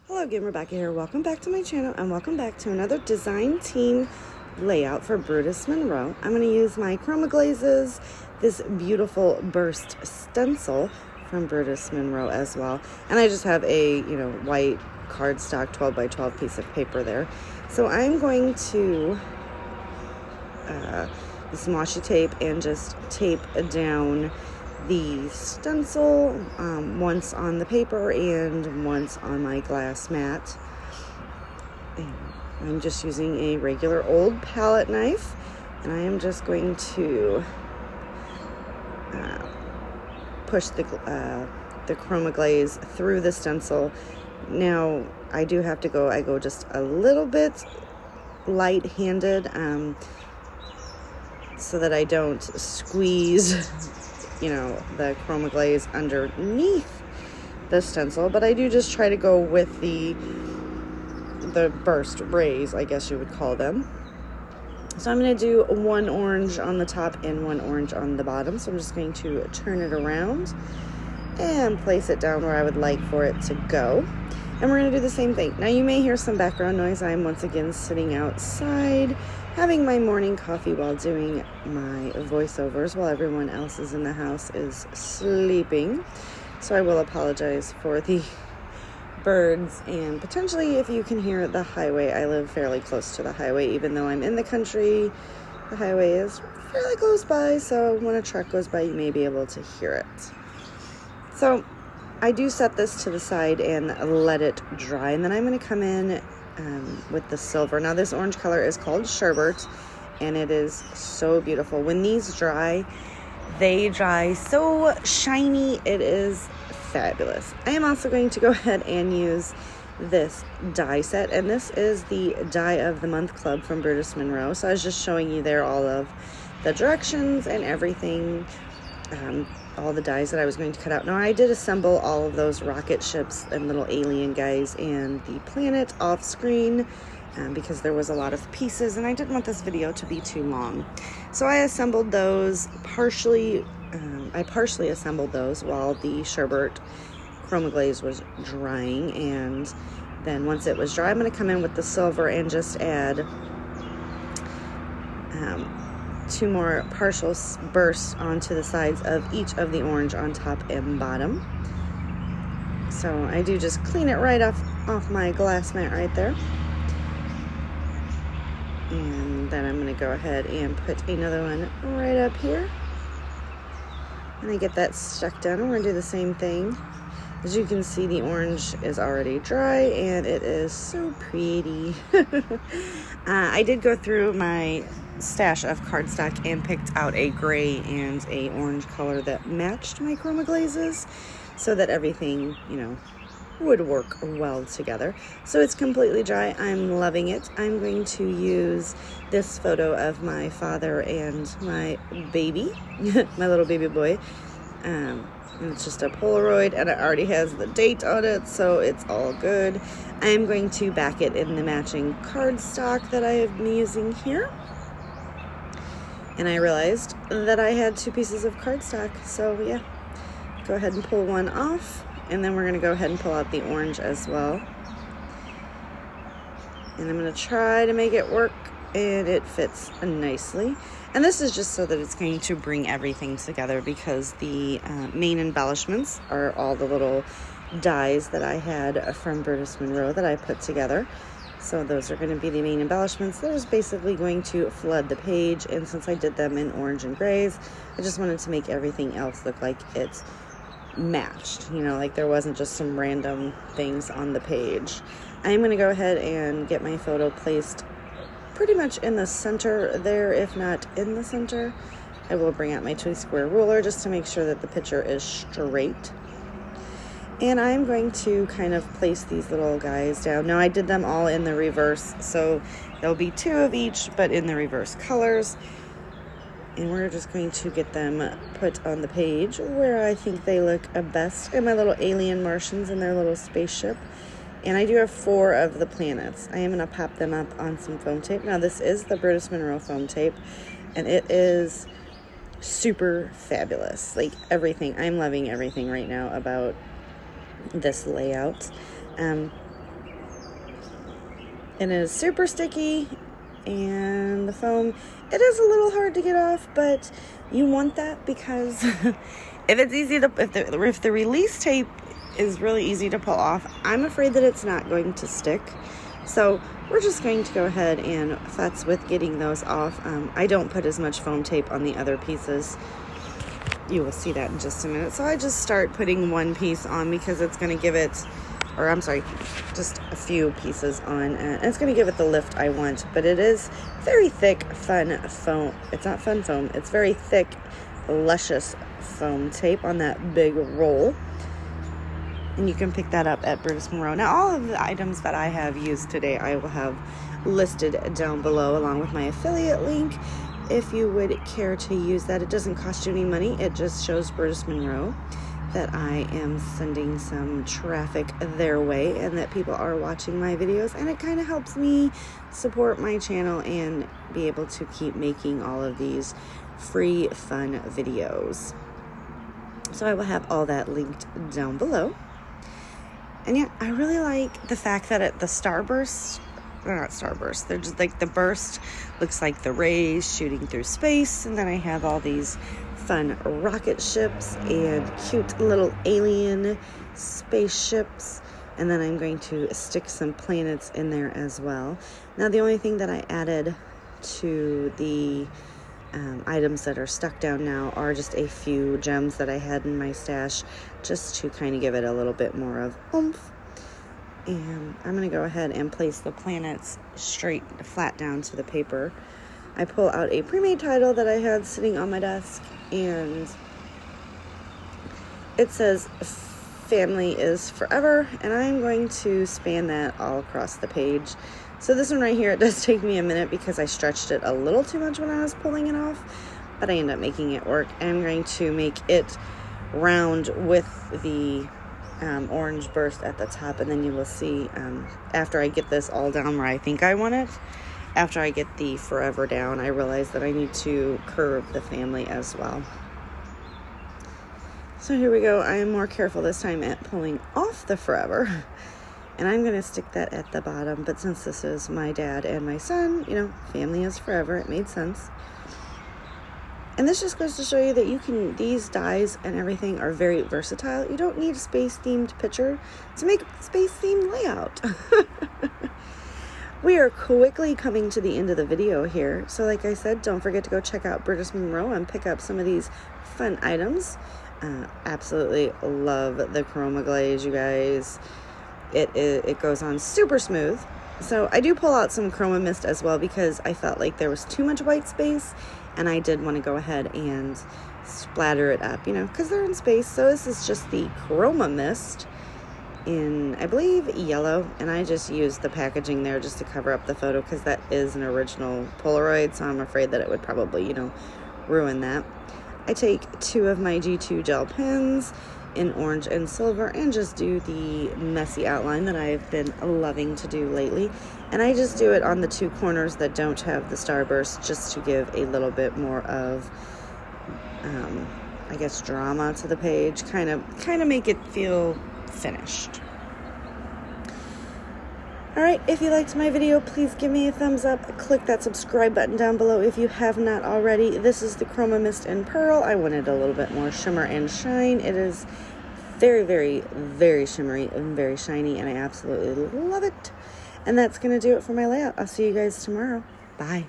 Hello again, Rebecca here. Welcome back to my channel and welcome back to another Design Team layout for Brutus Monroe. I'm going to use my Chroma Glazes, this beautiful burst stencil from Brutus Monroe as well. And I just have a, white cardstock 12 by 12 piece of paper there. So I'm going to this washi tape and just tape down the stencil once on the paper and once on my glass mat. And I'm just using a regular old palette knife, and I am just going to push the Chroma Glaze through the stencil. Now I do have to go, I go just a little bit light-handed so that I don't squeeze the Chroma Glaze underneath the stencil, but I do just try to go with the burst rays, I guess you would call them. So I'm going to do one orange on the top and one orange on the bottom. So I'm just going to turn it around and place it down where I would like for it to go. And we're going to do the same thing. Now you may hear some background noise. I am once again sitting outside having my morning coffee while doing my voiceovers while everyone else is in the house is sleeping. So I will apologize for the birds and potentially if you can hear the highway. I live fairly close to the highway, even though I'm in the country. The highway is fairly close by, so when a truck goes by, you may be able to hear it. So I do set this to the side and let it dry, and then I'm going to come in with the silver. Now this orange color is called Sherbet, and it is so beautiful. When these dry, they dry so shiny. It is fabulous. I am also going to go ahead and use this die set, and this is the Die of the Month Club from Brutus Monroe. So I was just showing you there all of the directions and everything, all the dies that I was going to cut out. Now I did assemble all of those rocket ships and little alien guys and the planet off screen because there was a lot of pieces and I didn't want this video to be too long. So I assembled those partially. I partially assembled those while the Sherbet Chroma Glaze was drying, and then once it was dry, I'm going to come in with the silver and just add two more partial bursts onto the sides of each of the orange on top and bottom. So I do just clean it right off my glass mat right there. And then I'm going to go ahead and put another one right up here. And I get that stuck down, and we're going to do the same thing. As you can see, the orange is already dry, and it is so pretty. I did go through my stash of cardstock and picked out a gray and a orange color that matched my Chroma Glazes so that everything, would work well together. So it's completely dry. I'm loving it. I'm going to use this photo of my father and my baby, my little baby boy. And it's just a Polaroid, and it already has the date on it, so it's all good. I'm going to back it in the matching cardstock that I have been using here. And I realized that I had two pieces of cardstock, so yeah, go ahead and pull one off. And then we're going to go ahead and pull out the orange as well. And I'm going to try to make it work, and it fits nicely. And this is just so that it's going to bring everything together, because the main embellishments are all the little dies that I had from Brutus Monroe that I put together. So those are going to be the main embellishments. They're just basically going to flood the page. And since I did them in orange and grays, I just wanted to make everything else look like it's matched, like there wasn't just some random things on the page. I'm going to go ahead and get my photo placed pretty much in the center there, if not in the center. I will bring out my 2-square ruler just to make sure that the picture is straight. And I'm going to kind of place these little guys down. Now I did them all in the reverse, so there'll be two of each, but in the reverse colors. And we're just going to get them put on the page where I think they look best. And my little alien Martians in their little spaceship. And I do have 4 of the planets. I am going to pop them up on some foam tape. Now this is the Brutus Monroe foam tape, and it is super fabulous. Like everything, I'm loving everything right now about this layout. It is super sticky, and the foam, it is a little hard to get off, but you want that because if it's easy to, if the release tape is really easy to pull off, I'm afraid that it's not going to stick. So we're just going to go ahead and futz with getting those off. I don't put as much foam tape on the other pieces. You will see that in just a minute. So I just start putting one piece on because it's going to give it, or I'm sorry, just a few pieces on. And it's going to give it the lift I want. But it is very thick, fun foam. It's not fun foam. It's very thick, luscious foam tape on that big roll. And you can pick that up at Brutus Monroe. Now, all of the items that I have used today, I will have listed down below along with my affiliate link. If you would care to use that, it doesn't cost you any money. It just shows Brutus Monroe that I am sending some traffic their way and that people are watching my videos. And it kind of helps me support my channel and be able to keep making all of these free, fun videos. So I will have all that linked down below. And yeah, I really like the fact that the starburst, they're not starburst, they're just like the burst looks like the rays shooting through space. And then I have all these fun rocket ships and cute little alien spaceships. And then I'm going to stick some planets in there as well. Now, the only thing that I added to the items that are stuck down now are just a few gems that I had in my stash just to kind of give it a little bit more of oomph. And I'm going to go ahead and place the planets straight flat down to the paper. I pull out a pre-made title that I had sitting on my desk, and it says family is forever, and I'm going to span that all across the page. So this one right here, it does take me a minute because I stretched it a little too much when I was pulling it off, but I end up making it work. I'm going to make it round with the orange burst at the top, and then you will see after I get this all down where I think I want it, after I get the forever down, I realize that I need to curve the family as well. So here we go. I am more careful this time at pulling off the forever. And I'm going to stick that at the bottom. But since this is my dad and my son, you know, family is forever. It made sense. And this just goes to show you that you can, these dies and everything are very versatile. You don't need a space-themed picture to make a space-themed layout. We are quickly coming to the end of the video here. So like I said, don't forget to go check out Brutus Monroe and pick up some of these fun items. Absolutely love the chroma glaze, you guys. It goes on super smooth. So I do pull out some chroma mist as well because I felt like there was too much white space, and I did want to go ahead and splatter it up, you know, because they're in space. So this is just the chroma mist in, I believe, yellow, and I just used the packaging there just to cover up the photo because that is an original Polaroid, so I'm afraid that it would probably, you know, ruin that. I take 2 of my G2 gel pens in orange and silver and just do the messy outline that I've been loving to do lately. And I just do it on the 2 corners that don't have the starburst just to give a little bit more of, I guess, drama to the page. Kind of make it feel finished. Alright, if you liked my video, please give me a thumbs up. Click that subscribe button down below if you have not already. This is the Chroma Mist in Pearl. I wanted a little bit more shimmer and shine. It is very, very, very shimmery and very shiny, and I absolutely love it. And that's going to do it for my layout. I'll see you guys tomorrow. Bye.